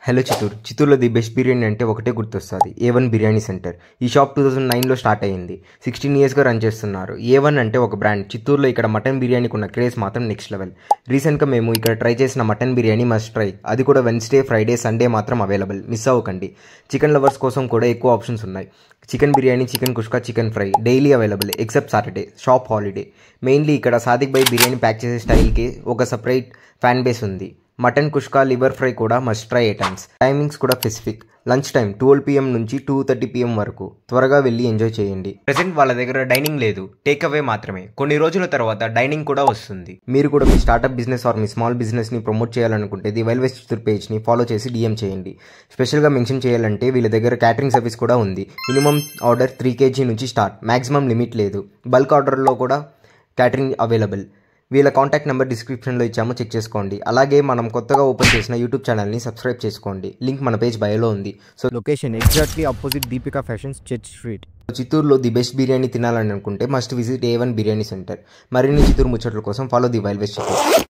Hello చిత్తూరులో the best biryani అంటే ఒకటే గుర్తొస్తుంది A1 బిర్యానీ సెంటర్. ఈ షాప్ 2009లో స్టార్ట్ అయ్యింది. 16 ఇయర్స్గా రన్ చేస్తున్నారు. A1 అంటే ఒక బ్రాండ్. చిత్తూరులో ఇక్కడ మటన్ బిర్యానీకి ఉన్న క్రేజ్ మాత్రం నెక్స్ట్ లెవెల్. రీసెంట్గా మేము ఇక్కడ ట్రై చేసిన మటన్ బిర్యానీ మస్ట్ ట్రై. అది కూడా వెన్స్డే, ఫ్రైడే, సండే మాత్రం అవైలబుల్. మిస్ అవ్వకండి. చికెన్ లవర్స్ కోసం కూడా ఎక్కువ ఆప్షన్స్ ఉన్నాయి. Chicken biryani, chicken kushka, chicken fry daily available except Saturday, shop holiday. Mainly ఇక్కడ సాదిక్ భాయ్ బిర్యానీ ప్యాక్ చేసే స్టైల్కి ఒక సపరేట్ ఫ్యాన్ బేస్ ఉంది. మటన్ కుష్కా, లివర్ ఫ్రై కూడా మస్ట్ ట్రై ఐటమ్స్. టైమింగ్స్ కూడా స్పెసిఫిక్. లంచ్ టైం 12 PM నుంచి 2:30 PM వరకు. త్వరగా వెళ్ళి ఎంజాయ్ చేయండి. ప్రెసెంట్ వాళ్ళ దగ్గర డైనింగ్ లేదు, టేక్ అవే మాత్రమే. కొన్ని రోజుల తర్వాత డైనింగ్ కూడా వస్తుంది. మీరు కూడా మీ స్టార్ట్అప్ బిజినెస్ ఆర్ మీ స్మాల్ బిజినెస్ని ప్రమోట్ చేయాలనుకుంటే ది వైల్డ్ వెస్ట్ చిత్తూరు పేజ్ని ఫాలో చేసి DM చేయండి. స్పెషల్గా మెన్షన్ చేయాలంటే వీళ్ళ దగ్గర క్యాటరింగ్ సర్వీస్ కూడా ఉంది. మినిమం ఆర్డర్ 3 kg నుంచి స్టార్ట్. మ్యాక్సిమం లిమిట్ లేదు. బల్క్ ఆర్డర్లో కూడా క్యాటరింగ్ అవైలబుల్. వీళ్ళ కాంటాక్ట్ నెంబర్ డిస్క్రిప్షన్లో ఇచ్చాము, చెక్ చేసుకోండి. అలాగే మనం కొత్తగా ఓపెన్ చేసిన యూట్యూబ్ ఛానల్ని సబ్స్క్రైబ్ చేసుకోండి. లింక్ మన పేజ్ బయోలో ఉంది. So location exactly opposite Deepika fashions, church street. చిత్తూరులో ది బెస్ట్ బిర్యానీ తినాలని అనుకుంటే must visit A1 biryani centre. మరిన్ని చిత్తూరు ముచ్చట్ల కోసం follow the wild west Chittoor.